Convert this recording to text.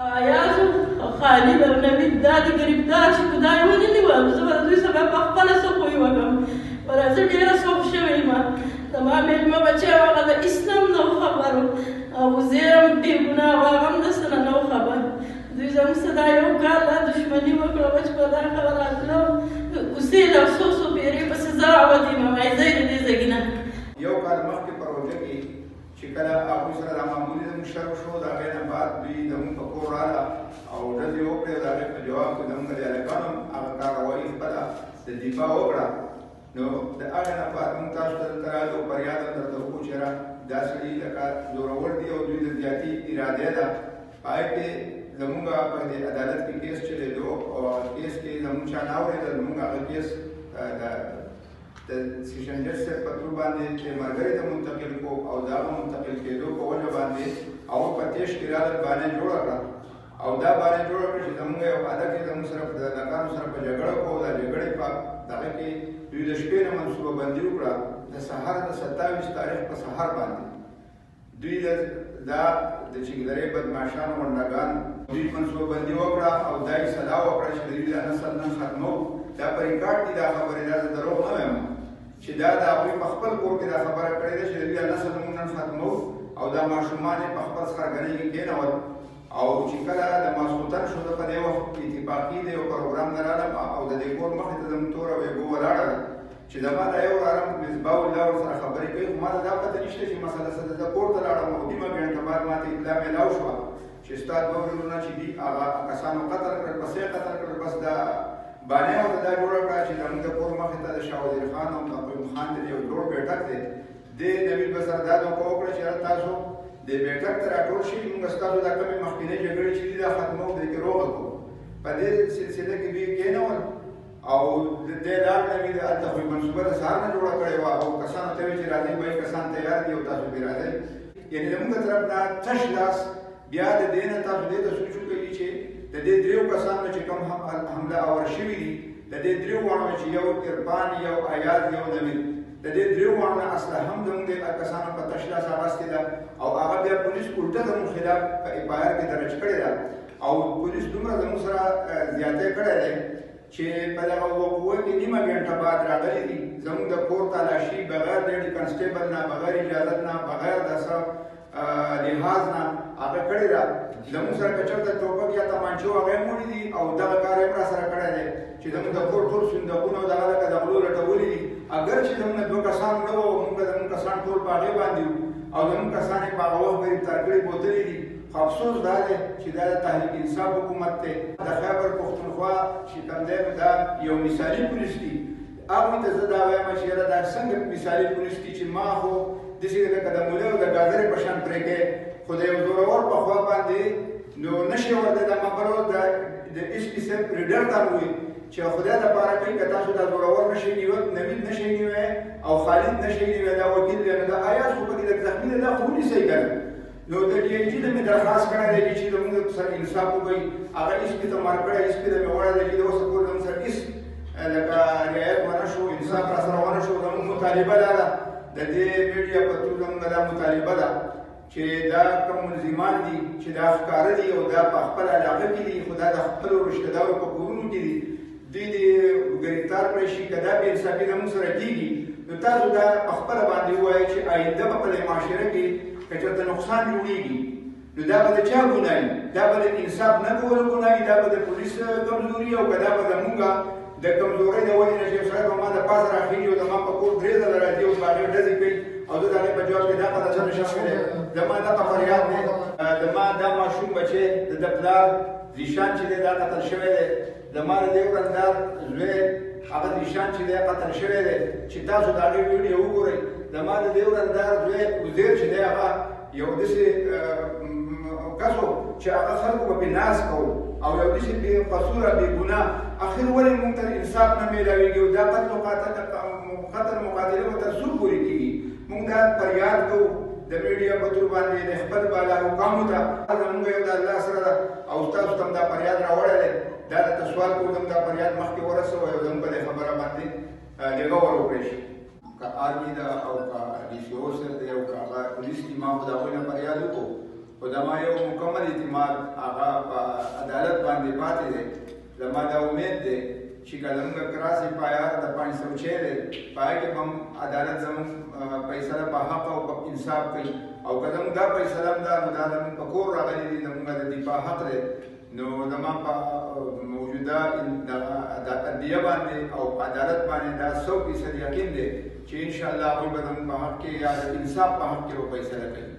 ایازو خالد او نوید دا د ګرفتار شي خو دا یې ونیولي وه زه به د دوی سره په خپله څه خوی وکړم ولا زه ډېره سوق شوې یم زما مېلمه بچی و هغه د اسلام نه و خبر او زه هم بېګناه و هغه هم د څه نه و خبر دوی زموږ څه دا یو کال دا دښمني وکړه چې په دا خبره راتلم کوڅې د افسوس و پیرې پسې زه راوتې یم وایي زه یې د دې ځای نه یو کال مخکې په روژه کې چې کله هغوی سره دا معمولي زموږ شرم شو د هغې نه بعد دوی زموږ په کور راغله او ډزې وکړې د هغې په جواب کې زموږ د هلکانو هم هغه کاروایي خپله د دفاع وکړه نو د هغې نه بعد موږ تاسو ته دلته راغلو فریاد هم درته وکړو چې یاره دا سړي لکه زورور دي او دوی د زیاتي ارادې ده په هغې کې زموږ په دې عدالت کې کیس چلېدو او کیس کې زموږ چا نه اورېدل زموږ هغه کیس د سیشن جج صاحب په تور باندې چې مرګري ته منتقل کو او د هغه منتقل کېدو په وجه باندې هغوی په تېش کې راغلل بانې جوړه کړه او دا بانې جوړه کړه چې زموږ یو عاده کې زموږ سره د هلکانو سره په جګړه کوو دا جګړې په دغه کې دوی د شپې نه منصوبه بندي وکړه د سهار د 27 تاریخ په سهار باندې دوی دا د چینګلرې بدماشانو ونډګان دوی منصوبه بندي وکړه او دا یې صلاح وکړه چې د دوی دا نسل نن ختمو دا په ریکارډ دي دا خبرې دا زه دروغ نه وایم چې دا د هغوی په خپل کور کې دا خبره کړې ده چې د دوی نسل موږ نن ختمو او دا ماشومان یې په خپل سرګنۍ کې کېنول او چې کله د ماسخوتن شو زه په دې وخت اتفاقي د یو پروګرام نه رالم او د دې کور مخې ته زموږ توره ویګو ولاړه ده چې زما دا یو وراره مصباح الله ورسره خبرې کوي خو ما ته دا پته نشته چې مسله څه ده زه کور ته لاړم او نیمه ګنټه بعد ما ته اطلاع میلاو شوه چې ستا دوه ورونه چې دي هغه کسانو قتل کړل پسې قتل کړل بس دا بانې ورته دا جوړه کړه چې زموږ د کور مخې ته د شاه وزیر خان او تقویم خان د یو لوړ بیټک دی دې نوید بسر دا دوکه وکړه چې یاره تاسو د بیټک ته راټول شئ موږ ستاسو دا کومې مخکینۍ جګړې چې دي دا ختموو دی کې روغه کړو په دې سلسله کې دوی کېنول او دې لار نوید هلته خو یې منصوبه د سهار نه جوړه کړې وه او کسانو ته ویل چې راځئ وایي کسان تیار دي او تاسو پرې راځئ یعنې زموږ طرف نه تش لاس بیا د دې نه تاسو دې ته سوچ وکړئ چې د دې دریو کسانو چې کوم حمله اور شوي دي د دې دریو واړو چې یو عرفان یو ایاز یو نوید د دې دریو واړو نه اسلحه هم زموږ د کسانو په تش لاس اخیستې ده او هغه بیا پولیس الټه زموږ خلاف په اف آی آر کې درج کړې ده او پولیس دومره زموږ سره زیاتی کړی دی چې په دغه وقوع کې نیمه ګنټه بعد راغلي دي زموږ د کور تلاشي بغیر د هیډ کنسټیبل نه بغیر اجازت نه بغیر د څه لحاظ نه هغه کړې ده زموږ سره که چېرته ټوپک یا تمانچو هغه یې موړي دي او دغه کار یې هم راسره کړی دی چې زموږ د کور ټول صندوقونه او دغه لکه د غلو لټولي دي اگر چې زموږ دوه کسان مړه وو موږ زموږ کسان ټول په هغې باندې وو او زموږ کسان یې په هغه وخت ګرفتار کړي بوتلي دي خو افسوس دا دی چې دا د تحریک انصاف حکومت دی د خیبر پښتونخوا چې کوم دی دا یو مثالي پولیس دي هغوی ته زه دا وایم چې یاره دا څنګه مثالي پولیس دي چې ما خو داسې لکه د مولۍ او د ګازرې په شان پرې کوې خو د یو زورور په خوا باندې نو نشي ورته د مبرو د ایس پي صاحب ریډر ته ووایي چې خدای دپاره کوي که تاسو دا زورور نشئ نیوی نوید نشئ نیوی او خالد نشئ نیوی دا وکیل دی نو دا ایاز خو پکې لږ زخمي دی دا خو ونیسئ که نه نو د ډي آی جي ته مې درخواست کړی دی چې زموږ سره انصاف وکړي هغه ایس پي ته مار کړی ایس پي ته مې وړی دی چې د اوسه پورې زموږ سره هېڅ لکه رعایت ونه شو انصاف را سره ونه شو زموږ مطالبه دا ده د دې میډیا په تور زموږ دا مطالبه ده چې دا کوم ملزمان دي چې دا ښکاره دي او دا په خپل علاقه کې دي خو دا د خپلو رشته دارو په کورونو کې دي دوی دې ګرفتار کړی شي که دا بې انصافي زموږ سره کېږي نو تاسو دا په خپله باندې ووایئ چې آینده به په دې معاشره کې که چېرته نقصان جوړېږي نو دا به د چا ګناه وي دا به د انصاف نه کولو ګناه وي دا به د پولیس کمزوري او که دا به زمونږ د کمزورۍ د وجې نه چې یو سړی به ما د پاسه راخېږي او زما په کور 3 ځله راځي او په هغې ډزې کوي او زه د هغې په جواب کې دا قضا نشم ویلی زما دغه فریاد دی زما دا ماشوم بچی د ده پلار ذیشان چې دی دا قتل شوی دی زما د دې ورندار زوی هغه ذیشان چې دی قتل شوی دی چې تاسو د هغې ویډیو وګورئ زما د دې ورندار زوی وزیر چې دی هغه یو داسې کس و چې هغه خلکو به پرې ناز کوو او یو داسې بې قصوره بې ګناه اخر ولې موږ ته انصاف نه میلاویږي او دا قتل مقاتله به تر څو پورې کېږي موږ دا فریاد کوو د میډیا په تور باندې د خپل بالا حکامو ته زموږ یو د الله سره ده او ستاسو ته هم دا فریاد راوړی دی دا درته سوال کوو زموږ دا فریاد مخکې ورسوئ او زموږ په دې خبره باندې دغه ور وکړی شي که آرمي ده او که ډي سي او سر دی او که هغه پولیس دي ما خو د هغوی نه فریاد وکړو خو زما یو مکمل اعتماد هغه په عدالت باندې پاتې دی. زما دا امید دی چې کله موږ کراسي پایار د 506 دی په هغې کې به هم عدالت زموږ فیصله په حق او په انصاف کوي او که زموږ دا فیصله هم ده نو دا زموږ په کور راغلي دي زموږ د دفاع حق دی. نو زما په موجوده عدلیه باندې او په عدالت باندې دا 100% یقین دی چې انشاءالله هغوی به زموږ په حق کې یا د انصاف په حق کې به فیصله کوي.